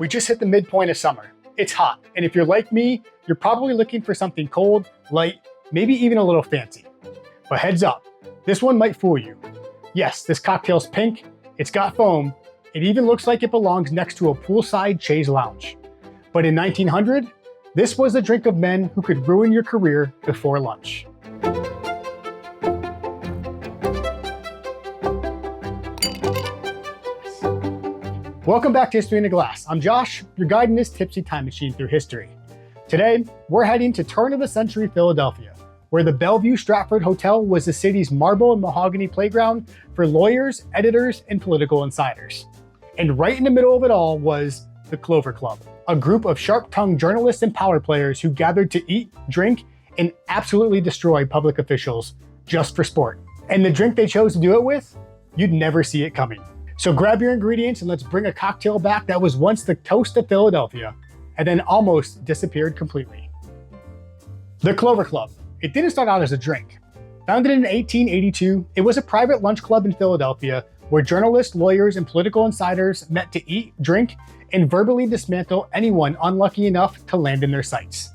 We just hit the midpoint of summer. It's hot, and if you're like me, you're probably looking for something cold, light, maybe even a little fancy. But heads up, this one might fool you. Yes, this cocktail's pink, it's got foam, it even looks like it belongs next to a poolside chaise lounge. But in 1900, this was the drink of men who could ruin your career before lunch. Welcome back to History in a Glass. I'm Josh, your guide in this tipsy time machine through history. Today, we're heading to turn-of-the-century Philadelphia, where the Bellevue-Stratford Hotel was the city's marble and mahogany playground for lawyers, editors, and political insiders. And right in the middle of it all was the Clover Club, a group of sharp-tongued journalists and power players who gathered to eat, drink, and absolutely destroy public officials just for sport. And the drink they chose to do it with? You'd never see it coming. So grab your ingredients and let's bring a cocktail back that was once the toast of Philadelphia and then almost disappeared completely. The Clover Club. It didn't start out as a drink. Founded in 1882, it was a private lunch club in Philadelphia where journalists, lawyers, and political insiders met to eat, drink, and verbally dismantle anyone unlucky enough to land in their sights.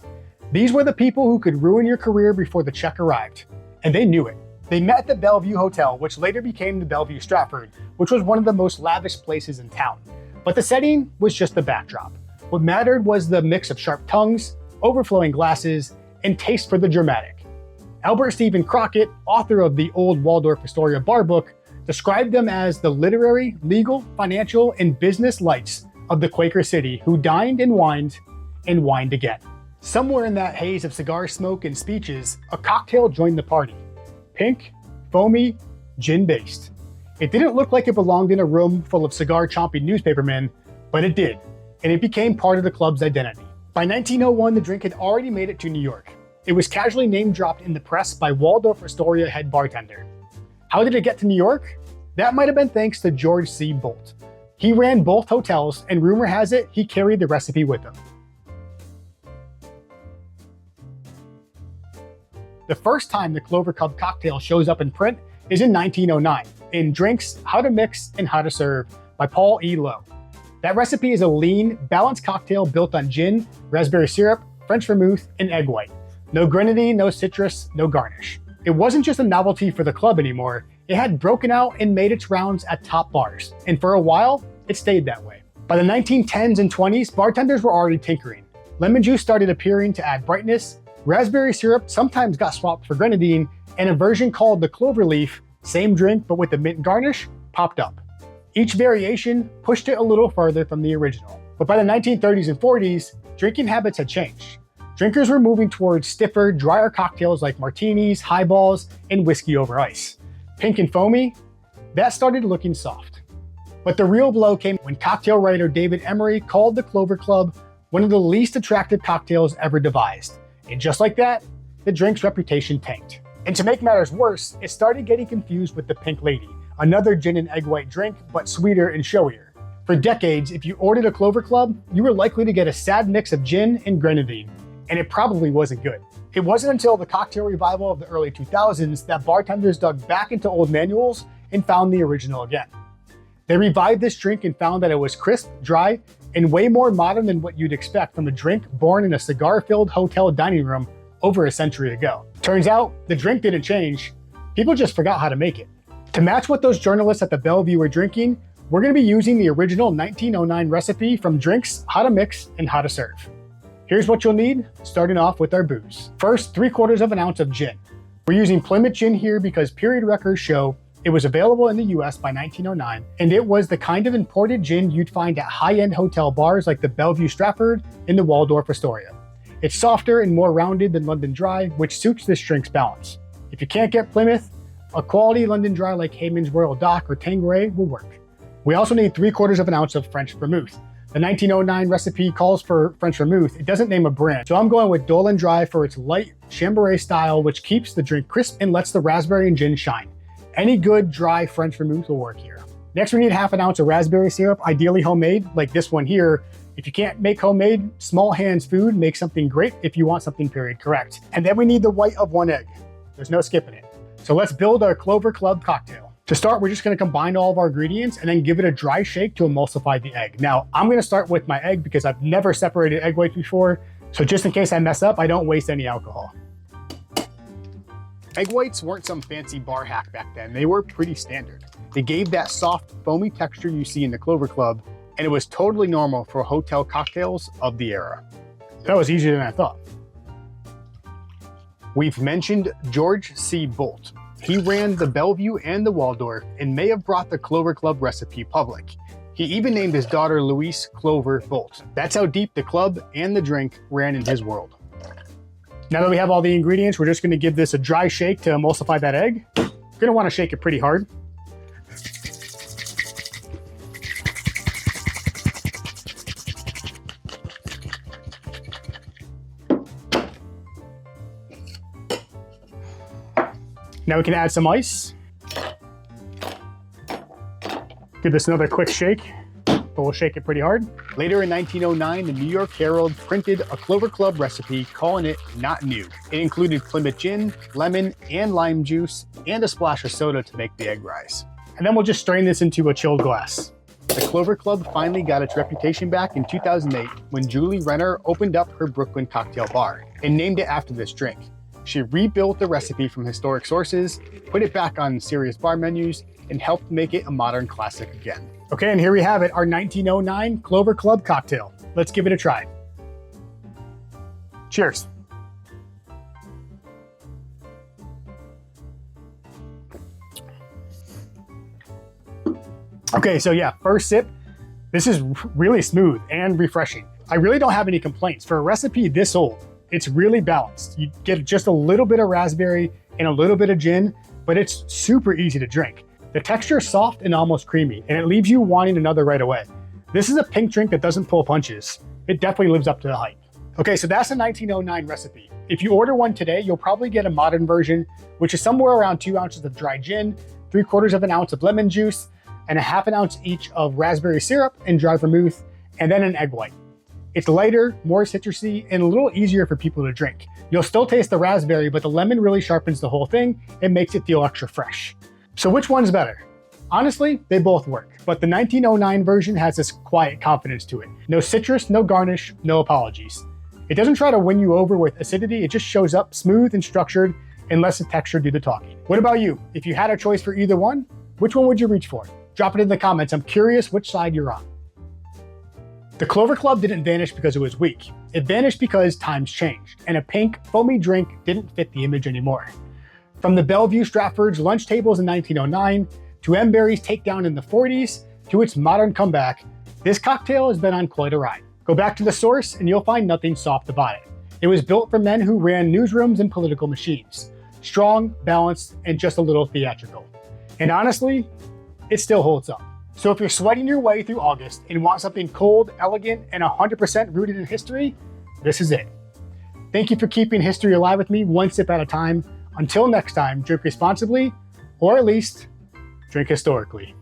These were the people who could ruin your career before the check arrived, and they knew it. They met at the Bellevue Hotel, which later became the Bellevue-Stratford, which was one of the most lavish places in town. But the setting was just the backdrop. What mattered was the mix of sharp tongues, overflowing glasses, and taste for the dramatic. Albert Stephen Crockett, author of the old Waldorf-Astoria bar book, described them as the literary, legal, financial, and business lights of the Quaker City who dined and whined again. Somewhere in that haze of cigar smoke and speeches, a cocktail joined the party. Pink, foamy, gin-based. It didn't look like it belonged in a room full of cigar-chomping newspapermen, but it did, and it became part of the club's identity. By 1901, the drink had already made it to New York. It was casually name-dropped in the press by Waldorf-Astoria head bartender. How did it get to New York? That might have been thanks to George C. Bolt. He ran both hotels, and rumor has it he carried the recipe with him. The first time the Clover Club cocktail shows up in print is in 1909, in Drinks, How to Mix and How to Serve by Paul E. Lowe. That recipe is a lean, balanced cocktail built on gin, raspberry syrup, French vermouth, and egg white. No grenadine, no citrus, no garnish. It wasn't just a novelty for the club anymore, it had broken out and made its rounds at top bars, and for a while, it stayed that way. By the 1910s and 20s, bartenders were already tinkering. Lemon juice started appearing to add brightness, raspberry syrup sometimes got swapped for grenadine, and a version called the clover leaf, same drink but with the mint garnish, popped up. Each variation pushed it a little further from the original. But by the 1930s and 40s, drinking habits had changed. Drinkers were moving towards stiffer, drier cocktails like martinis, highballs, and whiskey over ice. Pink and foamy, that started looking soft. But the real blow came when cocktail writer David Emery called the Clover Club one of the least attractive cocktails ever devised. And just like that, the drink's reputation tanked. And to make matters worse, it started getting confused with the Pink Lady, another gin and egg white drink, but sweeter and showier. For decades, if you ordered a Clover Club, you were likely to get a sad mix of gin and grenadine, and it probably wasn't good. It wasn't until the cocktail revival of the early 2000s that bartenders dug back into old manuals and found the original again. They revived this drink and found that it was crisp, dry, and way more modern than what you'd expect from a drink born in a cigar-filled hotel dining room over a century ago. Turns out, the drink didn't change, people just forgot how to make it. To match what those journalists at the Bellevue were drinking, we're going to be using the original 1909 recipe from Drinks, How to Mix and How to Serve. Here's what you'll need, starting off with our booze. First, 3/4 of an ounce of gin. We're using Plymouth gin here because period records show it was available in the US by 1909, and it was the kind of imported gin you'd find at high-end hotel bars like the Bellevue-Stratford and the Waldorf-Astoria. It's softer and more rounded than London Dry, which suits this drink's balance. If you can't get Plymouth, a quality London Dry like Hayman's Royal Dock or Tanqueray will work. We also need 3/4 of an ounce of French vermouth. The 1909 recipe calls for French vermouth. It doesn't name a brand, so I'm going with Dolan Dry for its light Chambray style, which keeps the drink crisp and lets the raspberry and gin shine. Any good dry French vermouth will work here. Next, we need 1/2 ounce of raspberry syrup, ideally homemade, like this one here. If you can't make homemade, Small Hands Food makes something great if you want something period correct. And then we need the white of 1 egg. There's no skipping it. So let's build our Clover Club cocktail. To start, we're just gonna combine all of our ingredients and then give it a dry shake to emulsify the egg. Now, I'm gonna start with my egg because I've never separated egg whites before, so just in case I mess up, I don't waste any alcohol. Egg whites weren't some fancy bar hack back then. They were pretty standard. They gave that soft, foamy texture you see in the Clover Club, and it was totally normal for hotel cocktails of the era. That was easier than I thought. We've mentioned George C. Bolt. He ran the Bellevue and the Waldorf and may have brought the Clover Club recipe public. He even named his daughter Louise Clover Bolt. That's how deep the club and the drink ran in his world. Now that we have all the ingredients, we're just gonna give this a dry shake to emulsify that egg. You're gonna wanna shake it pretty hard. Now we can add some ice. Give this another quick shake, but we'll shake it pretty hard. Later in 1909, the New York Herald printed a Clover Club recipe calling it not new. It included Plymouth gin, lemon, and lime juice, and a splash of soda to make the egg rise. And then we'll just strain this into a chilled glass. The Clover Club finally got its reputation back in 2008 when Julie Renner opened up her Brooklyn cocktail bar and named it after this drink. She rebuilt the recipe from historic sources, put it back on serious bar menus, and helped make it a modern classic again. Okay, and here we have it, our 1909 Clover Club cocktail. Let's give it a try. Cheers. Okay, so yeah, first sip. This is really smooth and refreshing. I really don't have any complaints. For a recipe this old, it's really balanced. You get just a little bit of raspberry and a little bit of gin, but it's super easy to drink. The texture is soft and almost creamy, and it leaves you wanting another right away. This is a pink drink that doesn't pull punches. It definitely lives up to the hype. Okay, so that's a 1909 recipe. If you order one today, you'll probably get a modern version, which is somewhere around 2 ounces of dry gin, 3/4 of an ounce of lemon juice, and a 1/2 ounce each of raspberry syrup and dry vermouth, and then an egg white. It's lighter, more citrusy, and a little easier for people to drink. You'll still taste the raspberry, but the lemon really sharpens the whole thing and makes it feel extra fresh. So which one's better? Honestly, they both work, but the 1909 version has this quiet confidence to it. No citrus, no garnish, no apologies. It doesn't try to win you over with acidity, it just shows up smooth and structured and lets the texture do the talking. What about you? If you had a choice for either one, which one would you reach for? Drop it in the comments, I'm curious which side you're on. The Clover Club didn't vanish because it was weak. It vanished because times changed, and a pink, foamy drink didn't fit the image anymore. From the Bellevue-Stratford's lunch tables in 1909, to Embury's takedown in the 40s, to its modern comeback, this cocktail has been on quite a ride. Go back to the source and you'll find nothing soft about it. It was built for men who ran newsrooms and political machines. Strong, balanced, and just a little theatrical. And honestly, it still holds up. So if you're sweating your way through August and want something cold, elegant, and 100% rooted in history, this is it. Thank you for keeping history alive with me one sip at a time. Until next time, drink responsibly, or at least drink historically.